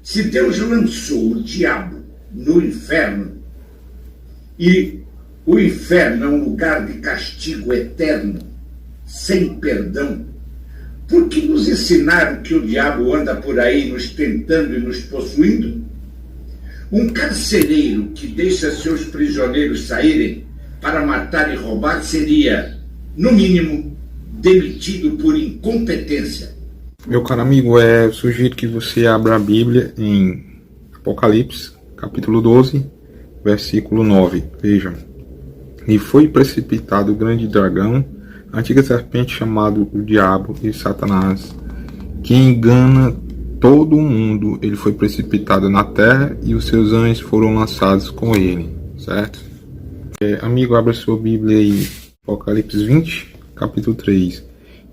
Se Deus lançou o diabo no inferno, e o inferno é um lugar de castigo eterno, sem perdão, por que nos ensinaram que o diabo anda por aí nos tentando e nos possuindo? Um carcereiro que deixa seus prisioneiros saírem para matar e roubar seria, no mínimo, demitido por incompetência. Meu caro amigo, eu sugiro que você abra a Bíblia em Apocalipse, capítulo 12, versículo 9. Vejam. E foi precipitado o grande dragão, a antiga serpente chamado o diabo e Satanás, que engana todo o mundo. Ele foi precipitado na terra e os seus anjos foram lançados com ele, certo? Amigo, abra sua Bíblia aí, Apocalipse 20, capítulo 3.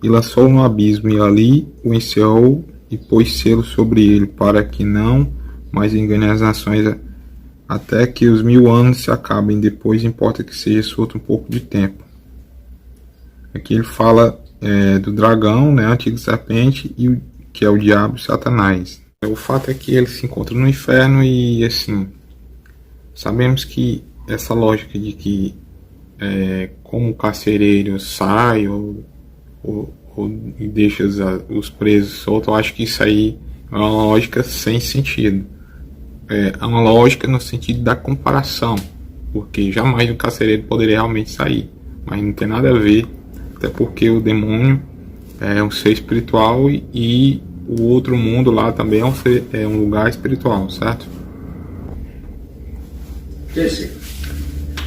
E lançou no abismo, e ali o encerrou e pôs selo sobre ele, para que não mais engane as nações, até que os 1000 anos se acabem. Depois importa que seja solto um pouco de tempo. Aqui ele fala do dragão, né, a antiga serpente, e que é o diabo e Satanás. O fato é que ele se encontra no inferno e, assim, sabemos que essa lógica de que como o carcereiro sai ou deixa os presos soltos, eu acho que isso aí é uma lógica sem sentido. É uma lógica no sentido da comparação, porque jamais o carcereiro poderia realmente sair, mas não tem nada a ver, até porque o demônio é um ser espiritual e o outro mundo lá também é um lugar espiritual, certo?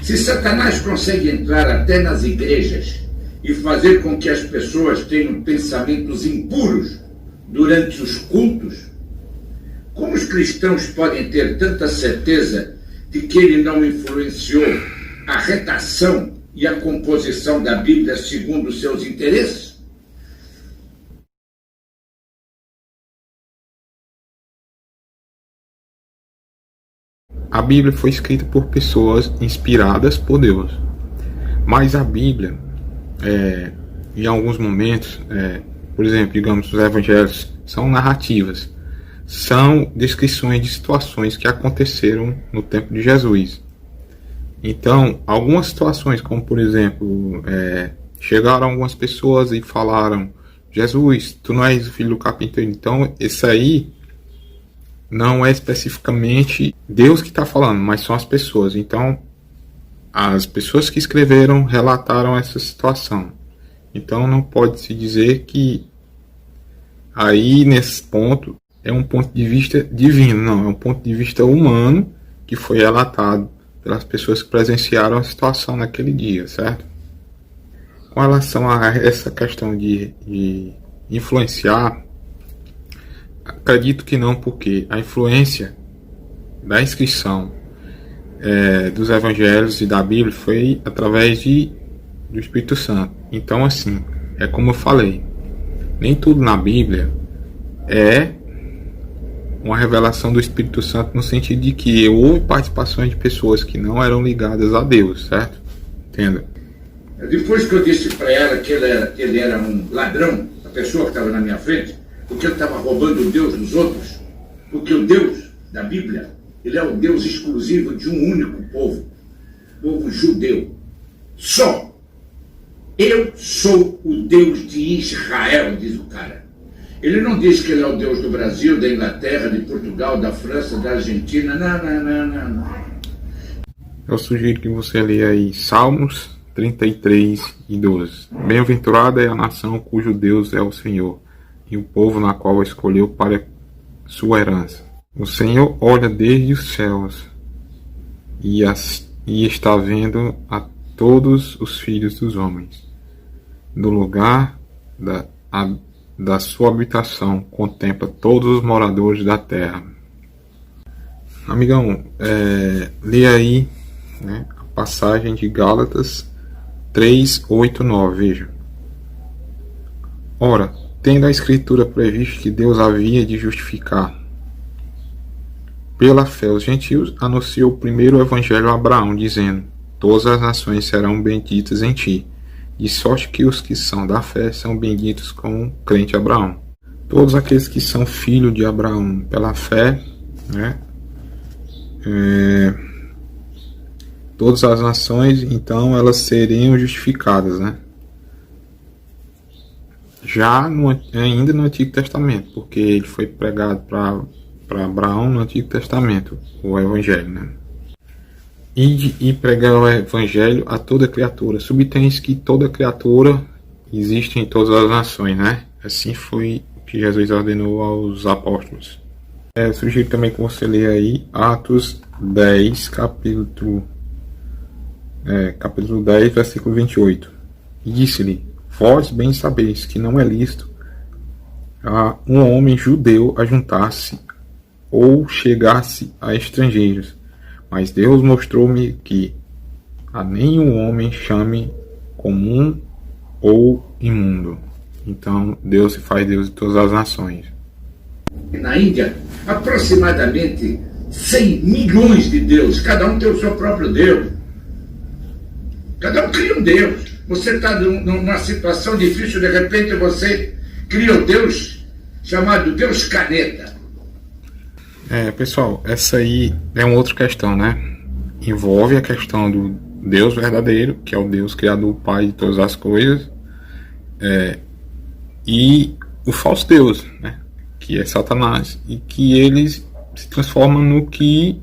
Se Satanás consegue entrar até nas igrejas e fazer com que as pessoas tenham pensamentos impuros durante os cultos, como os cristãos podem ter tanta certeza de que ele não influenciou a redação e a composição da Bíblia segundo os seus interesses? A Bíblia foi escrita por pessoas inspiradas por Deus, mas a Bíblia, em alguns momentos, por exemplo, digamos, os evangelhos são narrativas, são descrições de situações que aconteceram no tempo de Jesus. Então, algumas situações, como por exemplo, chegaram algumas pessoas e falaram: Jesus, tu não és o filho do carpinteiro. Então, isso aí não é especificamente Deus que está falando, mas são as pessoas. Então, as pessoas que escreveram relataram essa situação. Então, não pode se dizer que aí, nesse ponto, é um ponto de vista divino. Não, é um ponto de vista humano que foi relatado pelas pessoas que presenciaram a situação naquele dia, certo? Com relação a essa questão de influenciar, acredito que não, porque a influência da inscrição dos evangelhos e da Bíblia foi através do Espírito Santo. Então, assim, é como eu falei, nem tudo na Bíblia é uma revelação do Espírito Santo, no sentido de que houve participações de pessoas que não eram ligadas a Deus, certo? Entenda? Depois que eu disse para ela que ele era um ladrão, a pessoa que estava na minha frente, porque ele estava roubando o Deus dos outros, porque o Deus da Bíblia, ele é o Deus exclusivo de um único povo, o povo judeu. Só eu sou o Deus de Israel, diz o cara. Ele não diz que ele é o Deus do Brasil, da Inglaterra, de Portugal, da França, da Argentina. Não. Eu sugiro que você leia aí Salmos 33 e 12. Bem-aventurada é a nação cujo Deus é o Senhor, e o povo na qual escolheu para sua herança. O Senhor olha desde os céus e está vendo a todos os filhos dos homens. Do lugar da sua habitação contempla todos os moradores da terra. Amigão, lê aí, né, a passagem de Gálatas 3, 8, 9, veja. Ora, tendo a Escritura previsto que Deus havia de justificar pela fé os gentios, anunciou primeiro o Evangelho a Abraão, dizendo: todas as nações serão benditas em ti, de sorte que os que são da fé são benditos com o crente Abraão. todos aqueles que são filhos de Abraão pela fé, né? Todas as nações, então, elas seriam justificadas, né? Ainda no Antigo Testamento, porque ele foi pregado para Abraão no Antigo Testamento, o Evangelho, né? E pregar o Evangelho a toda criatura. Subtém-se que toda criatura existe em todas as nações, né? Assim foi o que Jesus ordenou aos apóstolos. Sugiro também que você leia aí Atos 10, capítulo 10, versículo 28. E disse-lhe: vós bem sabeis que não é lícito a um homem judeu ajuntar-se ou chegar-se a estrangeiros, mas Deus mostrou-me que a nenhum homem chame comum ou imundo. Então Deus se faz Deus de todas as nações. Na Índia, aproximadamente 100 milhões de deuses, cada um tem o seu próprio Deus. Cada um cria um Deus. Você está numa situação difícil, de repente você cria um Deus chamado Deus Caneta. Pessoal, essa aí é uma outra questão, né? Envolve a questão do Deus verdadeiro, que é o Deus criador, Pai de todas as coisas, e o falso Deus, né? Que é Satanás, e que eles se transformam no que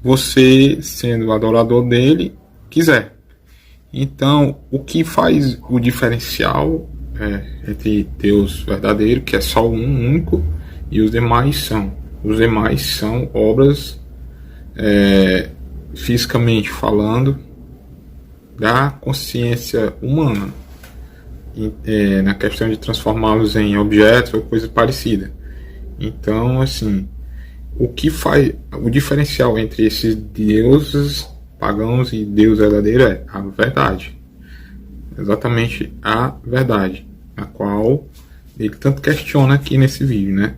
você, sendo o adorador dele, quiser. Então, o que faz o diferencial entre Deus verdadeiro, que é só um único, e os demais são obras, fisicamente falando, da consciência humana, na questão de transformá-los em objetos ou coisa parecida. Então, assim, o que faz o diferencial entre esses deuses pagãos e Deus verdadeiro é a verdade, exatamente a verdade, a qual ele tanto questiona aqui nesse vídeo, né?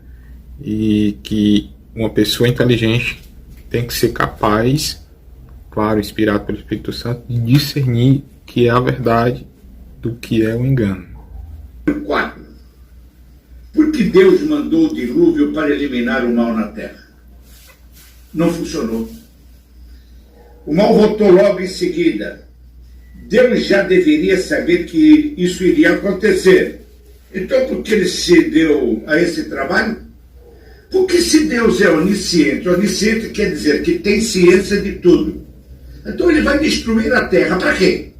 E que uma pessoa inteligente tem que ser capaz, claro, inspirado pelo Espírito Santo, de discernir o que é a verdade do que é o engano. 4. Por que Deus mandou o dilúvio para eliminar o mal na terra? Não funcionou. O mal voltou logo em seguida. Deus já deveria saber que isso iria acontecer. Então, por que ele se deu a esse trabalho? Porque se Deus é onisciente quer dizer que tem ciência de tudo. Então ele vai destruir a terra. Para quê?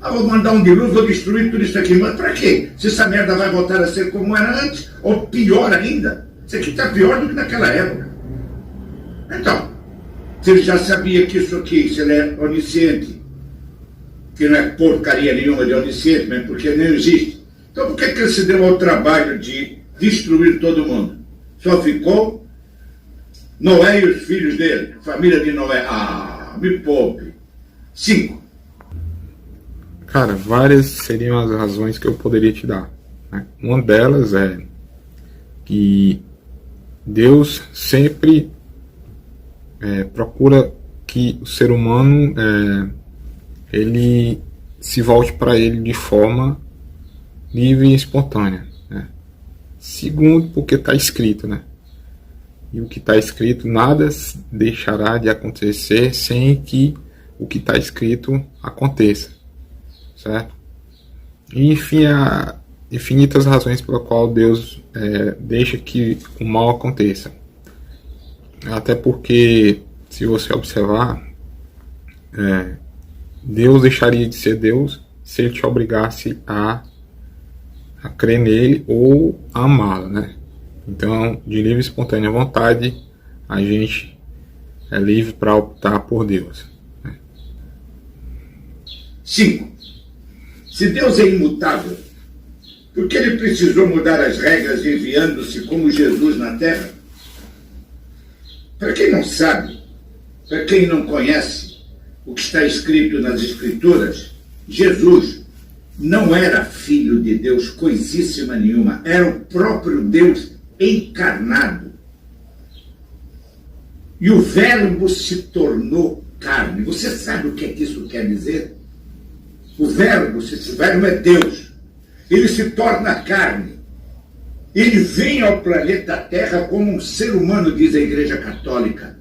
Vou mandar um dilúvio, vou destruir tudo isso aqui. Mas para quê? Se essa merda vai voltar a ser como era antes, ou pior ainda. Isso aqui está pior do que naquela época. Então, se ele já sabia que isso aqui, se ele é onisciente, que não é porcaria nenhuma de onisciente, mas porque não existe. Então por que ele se deu ao trabalho de destruir todo mundo? Só ficou Noé e os filhos dele, família de Noé. Me poupe. 5. Cara, várias seriam as razões que eu poderia te dar, né? Uma delas é que Deus sempre procura que o ser humano ele se volte para ele de forma livre e espontânea, né? Segundo, porque está escrito, né? E o que está escrito, nada deixará de acontecer sem que o que está escrito aconteça, certo? E enfim, há infinitas razões pela qual Deus deixa que o mal aconteça. Até porque, se você observar, Deus deixaria de ser Deus se ele te obrigasse a crer nele ou a amá-lo, né? Então, de livre e espontânea vontade, a gente é livre para optar por Deus, né? 5. Se Deus é imutável, por que ele precisou mudar as regras enviando-se como Jesus na terra? Para quem não sabe, para quem não conhece o que está escrito nas Escrituras, Jesus não era filho de Deus coisíssima nenhuma, era o próprio Deus encarnado. E o verbo se tornou carne. Você sabe o que isso quer dizer? O verbo é Deus. Ele se torna carne. Ele vem ao planeta Terra como um ser humano, diz a Igreja Católica.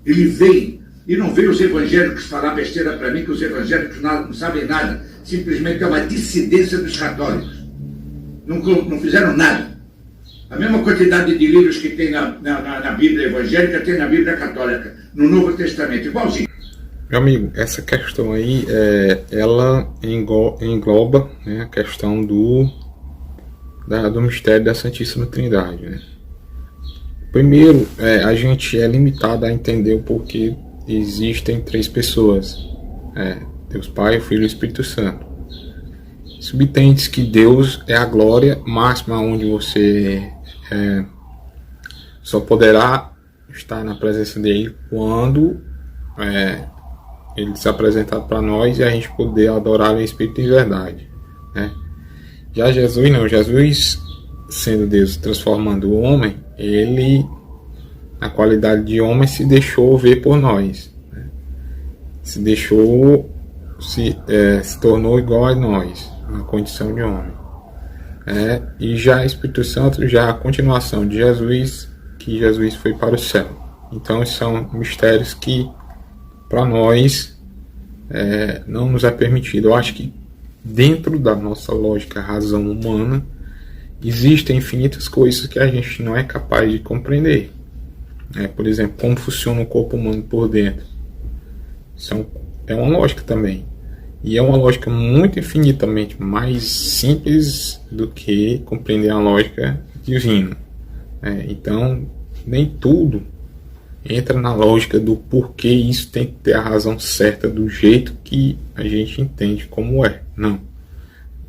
Ele vem, e não veio os evangélicos falar besteira para mim, que os evangélicos não sabem nada. Simplesmente é uma dissidência dos católicos. Não fizeram nada. A mesma quantidade de livros que tem na Bíblia evangélica tem na Bíblia católica, no Novo Testamento, igualzinho. Meu amigo, essa questão aí, ela engloba, né, a questão do mistério da Santíssima Trindade, né? Primeiro, a gente é limitado a entender o porquê existem 3 pessoas, Deus Pai, o Filho e o Espírito Santo. Subtende que Deus é a glória máxima, onde você só poderá estar na presença dele quando ele se apresentar para nós e a gente poder adorar o Espírito em verdade, né? Já Jesus não, Jesus sendo Deus transformando o homem, ele na qualidade de homem se deixou ver por nós, né? Se tornou igual a nós na condição de homem, e já o Espírito Santo, já a continuação de Jesus, que Jesus foi para o céu. Então são mistérios que para nós não nos é permitido. Eu acho que dentro da nossa lógica, razão humana, existem infinitas coisas que a gente não é capaz de compreender. Por exemplo, como funciona o corpo humano por dentro. Isso é uma lógica também. E é uma lógica muito infinitamente mais simples do que compreender a lógica divina. Então, nem tudo entra na lógica do porquê isso tem que ter a razão certa do jeito que a gente entende como é. Não.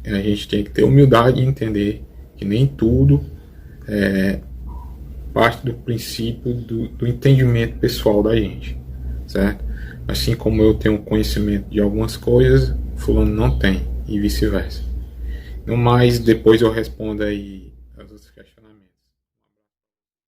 A gente tem que ter humildade e entender que nem tudo parte do princípio do entendimento pessoal da gente, certo? Assim como eu tenho conhecimento de algumas coisas, fulano não tem, e vice-versa. No mais, depois eu respondo aí aos outros questionamentos.